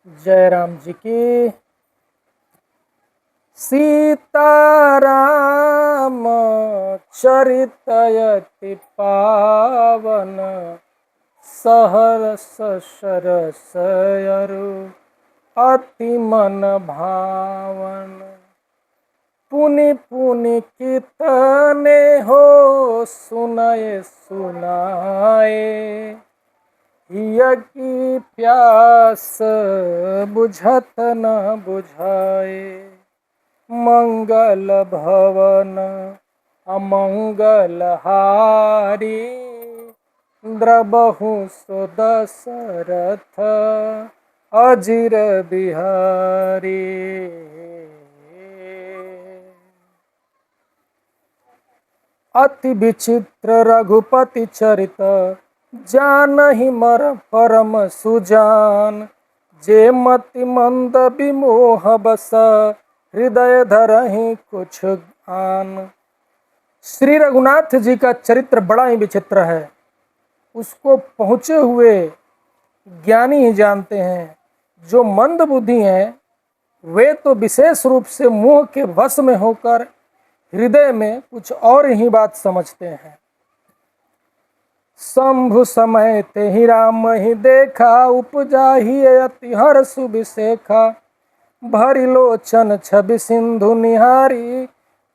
जय राम जी की। सीताराम चरितयति पावन, सहरस सरस अरु अति मन भावन। पुनि पुनि कितने हो सुनय सुनाए, हिय की प्यास बुझत न बुझाए। मंगल भवन अमंगल हारी, द्रबहु सो दशरथ अजिर बिहारी। अति विचित्र रघुपति चरित, जानहि मर परम सुजान। जे मति मंद विमोह बस, हृदय धरहि कुछ आन। श्री रघुनाथ जी का चरित्र बड़ा ही विचित्र है। उसको पहुँचे हुए ज्ञानी ही जानते हैं। जो मंद बुद्धि हैं वे तो विशेष रूप से मोह के वश में होकर हृदय में कुछ और ही बात समझते हैं। शंभु समय ते ही राम ही देखा, उपजा ही अति हर्ष विशेखा। भरी लोचन छवि सिंधु निहारी,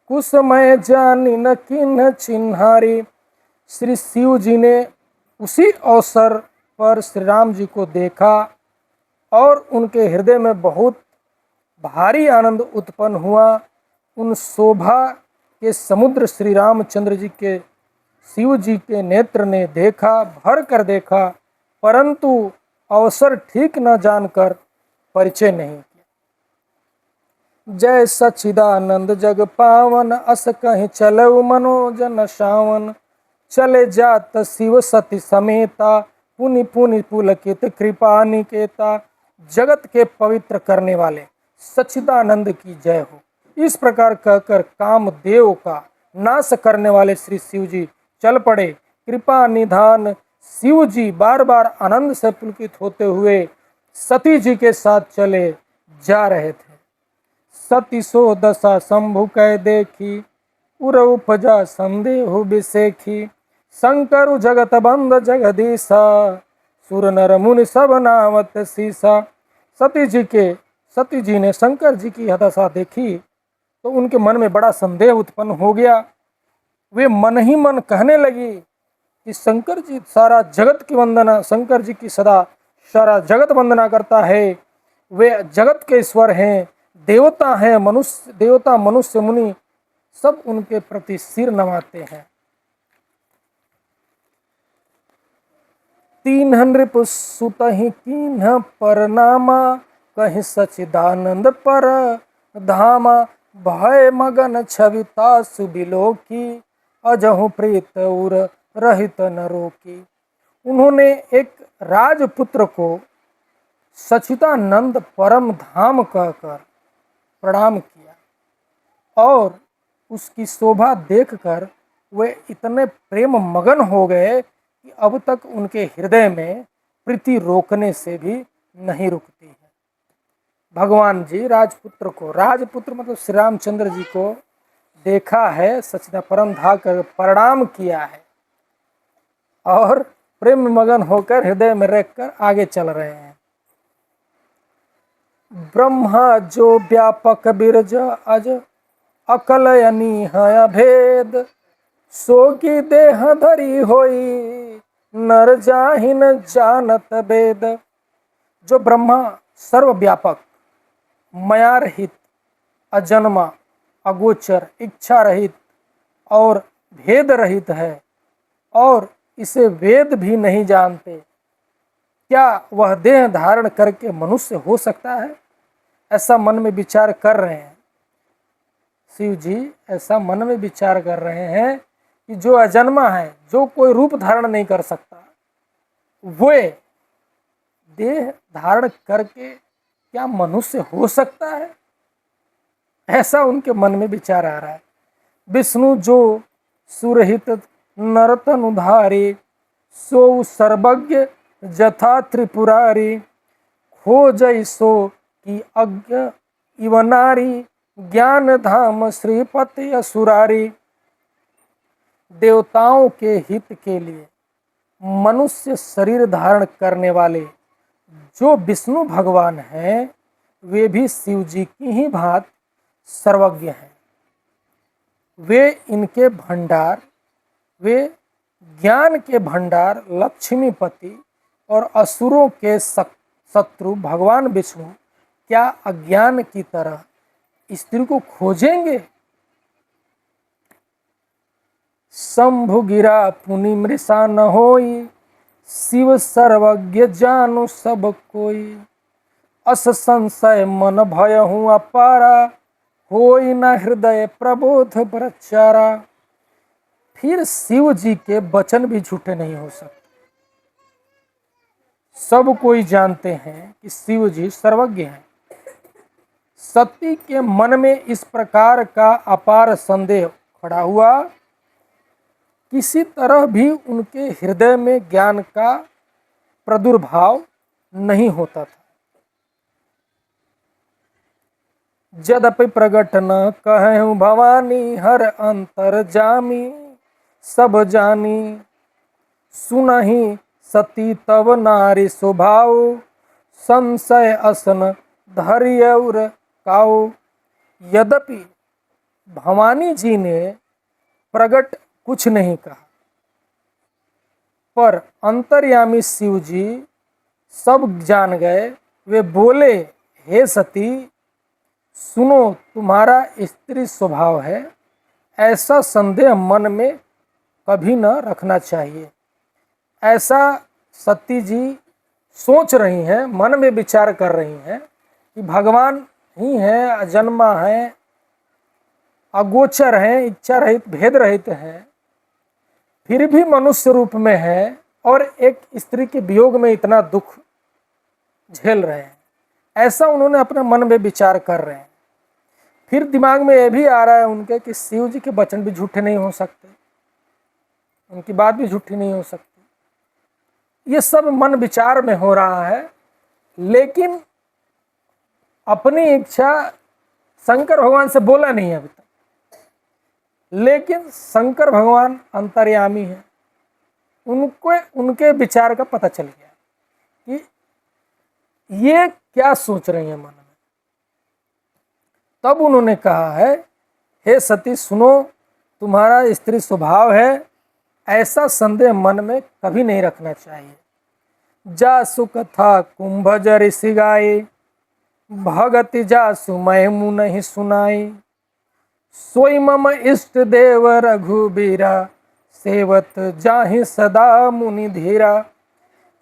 कुसमय जानी न किन्ह चिन्हारी। श्री शिव जी ने उसी अवसर पर श्री राम जी को देखा और उनके हृदय में बहुत भारी आनंद उत्पन्न हुआ। उन शोभा के समुद्र श्री रामचंद्र जी के शिव जी के नेत्र ने देखा, भर कर देखा, परंतु अवसर ठीक न जानकर परिचय नहीं किया। जय सच्चिदानंद जग पावन, अस कहीं चलऊ मनोजन सावन। चले जात शिव सती समेता, पुनि पुनि पुलकित कृपा निकेता। जगत के पवित्र करने वाले सच्चिदानंद की जय हो। इस प्रकार कहकर कामदेव का नाश करने वाले श्री शिव जी चल पड़े। कृपा निधान शिव जी बार बार आनंद से पुलकित होते हुए सती जी के साथ चले जा रहे थे। सती सो दशा शंभु कह देखी, उर उपजा संदेह बिसेखी। शंकर जगत बंद जगदीशा, सुर नर मुनि सब नावत सीसा। सती जी ने शंकर जी की दशा देखी तो उनके मन में बड़ा संदेह उत्पन्न हो गया। वे मन ही मन कहने लगी कि शंकर जी सारा जगत की वंदना, शंकर जी की सदा सारा जगत वंदना करता है। वे जगत के ईश्वर हैं, देवता हैं, मनुष्य मुनि सब उनके प्रति सिर नवाते हैं। तीन नृप सुतहि कीन्ह परनामा, कहीं सच्चिदानंद पर धामा। भय मगन छविता सुबिलोकी, अजहु प्रीत उर रहित न रोकी। उन्होंने एक राजपुत्र को सच्चिदानंद परम धाम कहकर प्रणाम किया और उसकी शोभा देखकर वे इतने प्रेम मगन हो गए कि अब तक उनके हृदय में प्रीति रोकने से भी नहीं रुकती है। भगवान जी राजपुत्र मतलब श्री रामचंद्र जी को देखा है, सच्चिदा परम धाम कर प्रणाम किया है और प्रेम मगन होकर हृदय में रखकर आगे चल रहे हैं। ब्रह्मा जो व्यापक बिरज अज, अकलयनी है भेद। सोगी देह धरी होई, नर जाहिन जानत वेद। जो ब्रह्मा सर्वव्यापक, माया रहित, अजन्मा, अगोचर, इच्छा रहित और भेद रहित है और इसे वेद भी नहीं जानते, क्या वह देह धारण करके मनुष्य हो सकता है? ऐसा मन में विचार कर रहे हैं शिव जी। ऐसा मन में विचार कर रहे हैं कि जो अजन्मा है, जो कोई रूप धारण नहीं कर सकता, वे देह धारण करके क्या मनुष्य हो सकता है? ऐसा उनके मन में विचार आ रहा है। विष्णु जो सुरहित नरतन उधारी, सो सर्वज्ञ जथा त्रिपुरारी। हो जैसो कि अज्ञ इव नारी, ज्ञान धाम श्रीपति असुरारी। देवताओं के हित के लिए मनुष्य शरीर धारण करने वाले जो विष्णु भगवान हैं, वे भी शिव जी की ही भांति सर्वज्ञ हैं। वे इनके भंडार, वे ज्ञान के भंडार लक्ष्मीपति और असुरों के शत्रु भगवान विष्णु क्या अज्ञान की तरह स्त्री को खोजेंगे? शंभु गिरा पुनि मृषा न होई, शिव सर्वज्ञ जानु सब कोई। अस संशय मन भय हूँ अपारा, होई न हृदय प्रबोध प्रचारा। फिर शिव जी के वचन भी झूठे नहीं हो सकते। सब कोई जानते हैं कि शिव जी सर्वज्ञ हैं। सती के मन में इस प्रकार का अपार संदेह खड़ा हुआ, किसी तरह भी उनके हृदय में ज्ञान का प्रादुर्भाव नहीं होता था। यद्यपि प्रगट न कहूँ भवानी, हर अंतर जामी सब जानी। सुनहि सती तब नारी स्वभाव, संशय असन धैर्य काऊ। यद्यपि भवानी जी ने प्रगट कुछ नहीं कहा, पर अंतर्यामी शिव जी सब जान गए। वे बोले, हे सती सुनो, तुम्हारा स्त्री स्वभाव है, ऐसा संदेह मन में कभी न रखना चाहिए। ऐसा सती जी सोच रही हैं, मन में विचार कर रही हैं कि भगवान ही हैं, अजन्मा हैं, अगोचर हैं, इच्छा रहित, भेद रहित हैं, फिर भी मनुष्य रूप में है और एक स्त्री के वियोग में इतना दुख झेल रहे हैं। ऐसा उन्होंने अपने मन में विचार कर रहे हैं। फिर दिमाग में यह भी आ रहा है उनके कि शिव जी के वचन भी झूठे नहीं हो सकते, उनकी बात भी झूठी नहीं हो सकती। ये सब मन विचार में हो रहा है, लेकिन अपनी इच्छा शंकर भगवान से बोला नहीं है अभी तक। लेकिन शंकर भगवान अंतर्यामी है, उनको उनके विचार का पता चल गया कि ये क्या सोच रही है मन में। तब उन्होंने कहा है, हे सती सुनो, तुम्हारा स्त्री स्वभाव है, ऐसा संदेह मन में कभी नहीं रखना चाहिए। जासु कथा कुंभज ऋषि गाये, भगति जासु मैं मुनि सुनाई। सोई मम इष्ट देव रघुबीरा, सेवत जाहि सदा मुनि धीरा।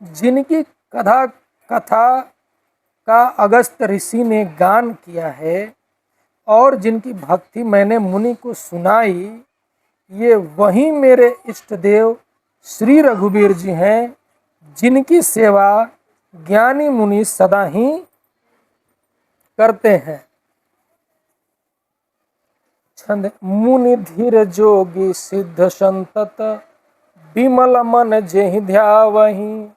जिनकी कथा का अगस्त ऋषि ने गान किया है और जिनकी भक्ति मैंने मुनि को सुनाई, ये वही मेरे इष्ट देव श्री रघुबीर जी हैं, जिनकी सेवा ज्ञानी मुनि सदा ही करते हैं। छंद मुनि धीर जोगी सिद्ध संतत, विमल मन जेहि ध्यावहि।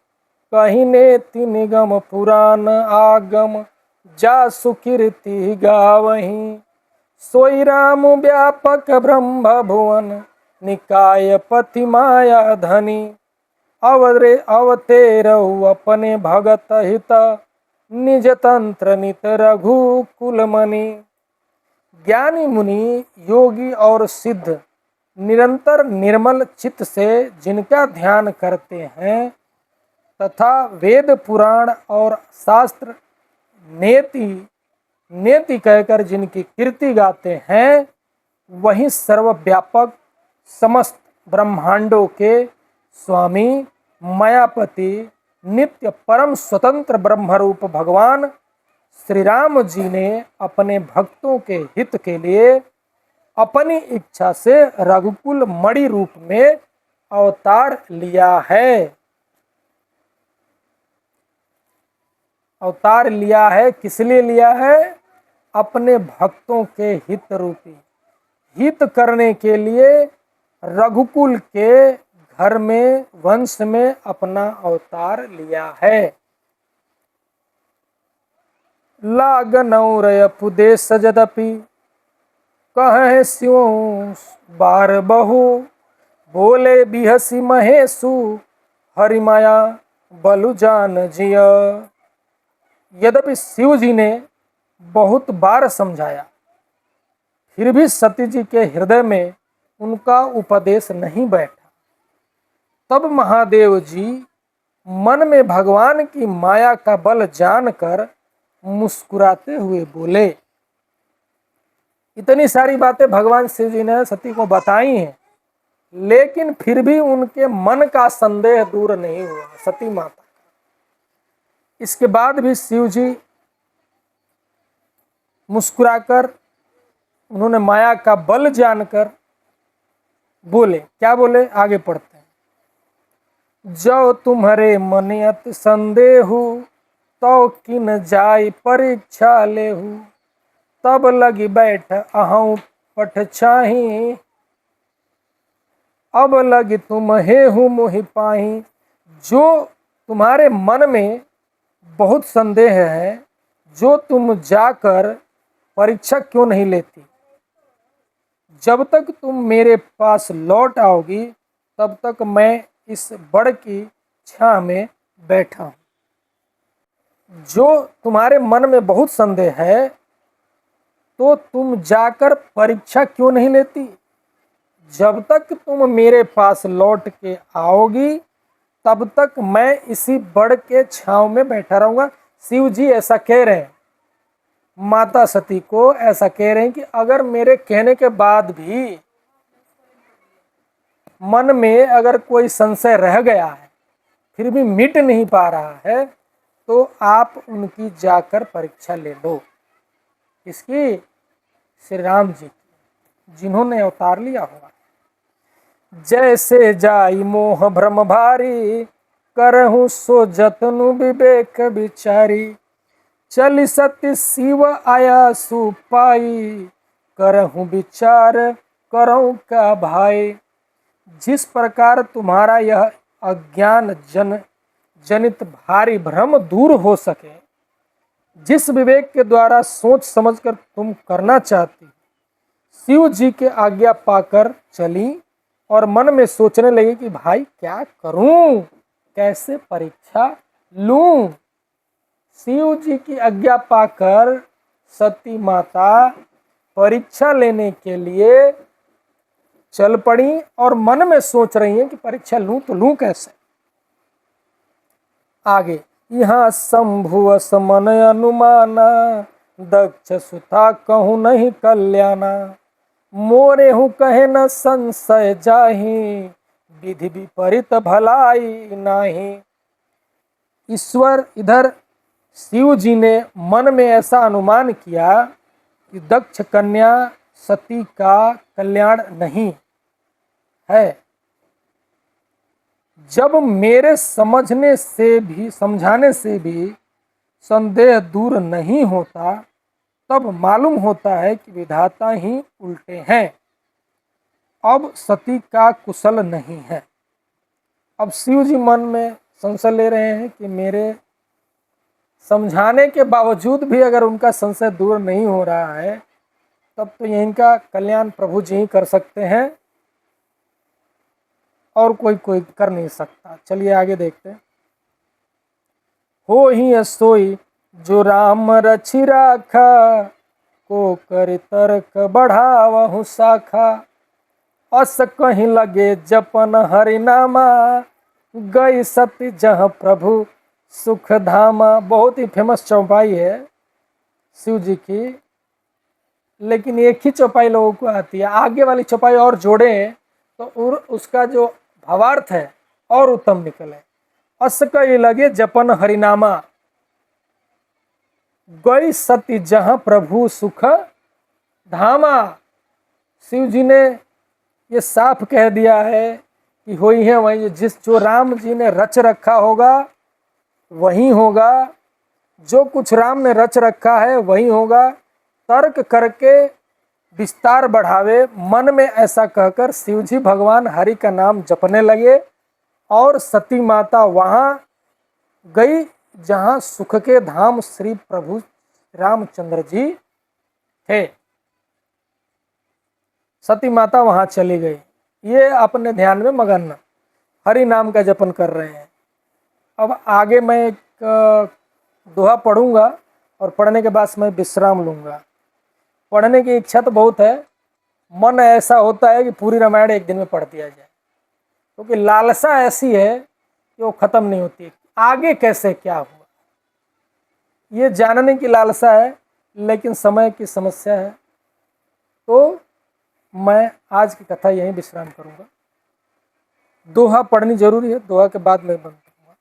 कहीं नेति निगम पुराण आगम, जासु कीर्ति गावहि। सोई राम व्यापक ब्रह्म भुवन, निकाय पति माया धनी। अवतेरऊ अपने भगत हित, निज तंत्र नित रघुकुल मणि। ज्ञानी मुनि, योगी और सिद्ध निरंतर निर्मल चित्त से जिनका ध्यान करते हैं तथा वेद पुराण और शास्त्र नेति कहकर जिनकी कीर्ति गाते हैं, वही सर्वव्यापक समस्त ब्रह्मांडों के स्वामी मायापति नित्य परम स्वतंत्र ब्रह्मरूप भगवान श्री राम जी ने अपने भक्तों के हित के लिए अपनी इच्छा से रघुकुल मणि रूप में अवतार लिया है। अवतार लिया है, किस लिए लिया है? अपने भक्तों के हित रूपी, हित करने के लिए रघुकुल के घर में, वंश में अपना अवतार लिया है। लागनौरयपुदेश जदपि कहे स्यों बार बहु बोले बिहसी महेशु हरिमाया बलु जान जिय। यद्यपि शिव जी ने बहुत बार समझाया, फिर भी सती जी के हृदय में उनका उपदेश नहीं बैठा। तब महादेव जी मन में भगवान की माया का बल जानकर मुस्कुराते हुए बोले। इतनी सारी बातें भगवान शिव जी ने सती को बताई हैं, लेकिन फिर भी उनके मन का संदेह दूर नहीं हुआ सती माता। इसके बाद भी शिव जी मुस्कुराकर, उन्होंने माया का बल जानकर बोले। क्या बोले, आगे पढ़ते हैं। जो तुम्हारे मन अति संदेहु तो किन जाय परीक्षा लेहु तब लगी बैठ अहूँ पठ छाही अब लगी तुम हेहु मोहि पाही। जो तुम्हारे मन में बहुत संदेह है, जो तुम जाकर परीक्षा क्यों नहीं लेती? जब तक तुम मेरे पास लौट आओगी तब तक मैं इस बड़ की छां में बैठा हूं। जो तुम्हारे मन में बहुत संदेह है तो तुम जाकर परीक्षा क्यों नहीं लेती? जब तक तुम मेरे पास लौट के आओगी तब तक मैं इसी बड़ के छांव में बैठा रहूंगा। शिव जी ऐसा कह रहे हैं, माता सती को ऐसा कह रहे हैं कि अगर मेरे कहने के बाद भी मन में अगर कोई संशय रह गया है, फिर भी मिट नहीं पा रहा है, तो आप उनकी जाकर परीक्षा ले लो। इसकी श्री राम जी की, जिन्होंने अवतार लिया हुआ। जैसे जाई मोह भ्रम भारी करहूँ सो जतनु विवेक विचारी चली सत्य शिव आया सुपाई करहूँ विचार करहूँ का भाई। जिस प्रकार तुम्हारा यह अज्ञान जनित भारी भ्रम दूर हो सके, जिस विवेक के द्वारा सोच समझकर तुम करना चाहती, शिव जी के आज्ञा पाकर चली और मन में सोचने लगी कि भाई क्या करूं, कैसे परीक्षा लूं। शिव जी की आज्ञा पाकर सती माता परीक्षा लेने के लिए चल पड़ी और मन में सोच रही हैं कि परीक्षा लूं तो लूं कैसे। आगे, यहाँ शंभु असमन अनुमाना दक्ष सुता कहूँ नहीं कल्याणा मोरे हूँ कहे न संशय जाही विधि विपरीत भलाई नाही। ईश्वर इधर शिव जी ने मन में ऐसा अनुमान किया कि दक्ष कन्या सती का कल्याण नहीं है। जब मेरे समझने से भी समझाने से भी संदेह दूर नहीं होता, तब मालूम होता है कि विधाता ही उल्टे हैं। अब सती का कुशल नहीं है। अब शिव जी मन में संशय ले रहे हैं कि मेरे समझाने के बावजूद भी अगर उनका संशय दूर नहीं हो रहा है, तब तो इनका कल्याण प्रभु जी ही कर सकते हैं और कोई कर नहीं सकता। चलिए आगे देखते हैं। हो ही सोई जो राम रछि राखा को कर तर्क बढ़ावहु शाखा अस कहीं लगे जपन हरिनामा गई सती जहाँ प्रभु सुख धामा। बहुत ही फेमस चौपाई है शिव जी की, लेकिन एक ही चौपाई लोगों को आती है। आगे वाली चौपाई और जोड़े तो उसका जो भावार्थ है और उत्तम निकले। अस कहीं लगे जपन हरिनामा गई सती जहाँ प्रभु सुख धामा। शिव जी ने ये साफ कह दिया है कि होई है वही, जो राम जी ने रच रखा होगा वही होगा, जो कुछ राम ने रच रखा है वही होगा। तर्क करके विस्तार बढ़ावे, मन में ऐसा कहकर शिव जी भगवान हरि का नाम जपने लगे और सती माता वहाँ गई जहाँ सुख के धाम श्री प्रभु रामचंद्र जी थे। सती माता वहां चली गई। ये अपने ध्यान में मगन हरि नाम का जपन कर रहे हैं। अब आगे मैं एक दोहा पढ़ूंगा और पढ़ने के बाद मैं विश्राम लूंगा। पढ़ने की इच्छा तो बहुत है, मन ऐसा होता है कि पूरी रामायण एक दिन में पढ़ दिया जाए, क्योंकि लालसा ऐसी है कि वो खत्म नहीं होती। आगे कैसे क्या हुआ ये जानने की लालसा है, लेकिन समय की समस्या है। तो मैं आज की कथा यहीं विश्राम करूंगा। दोहा पढ़नी जरूरी है, दोहा के बाद मैं बंद करूंगा।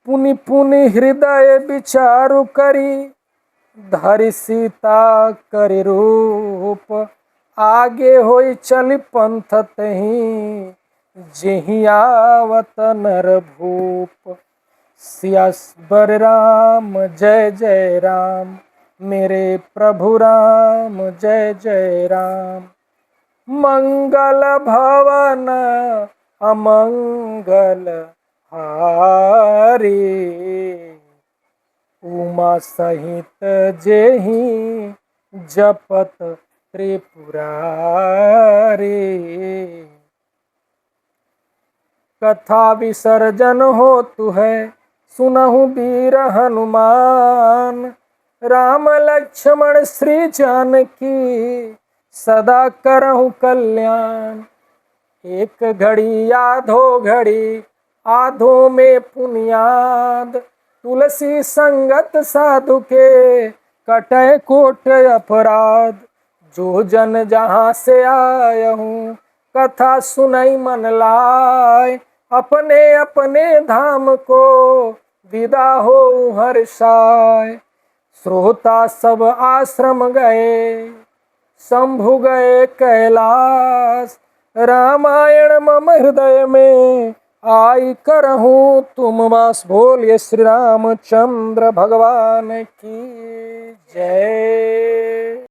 पुनि पुनि हृदय विचारु करी, धरि सीता करि रूप। आगे होई चल पंथ तही, जेहि आवत नर भूप। सिया बर राम जय जय राम, मेरे प्रभु राम जय जय राम। मंगल भवन अमंगल हारी, उमा सहित जेहि जपत त्रिपुरारी। कथा विसर्जन हो तु है, सुनहु वीर हनुमान। राम लक्ष्मण श्री जानकी, सदा करहु कल्याण। एक घड़ी आधो घड़ी, आधो में पुनियाद। तुलसी संगत साधु के, कटय कोट अपराध। जो जन जहाँ से आय हूँ, कथा सुनई मन लाय। अपने अपने धाम को, विदा हो हर्षाय। श्रोता सब आश्रम गए, शंभु गए कैलाश। रामायण मम हृदय में, आई करहूँ तुम वास। बोलिए श्री रामचंद्र भगवान की जय।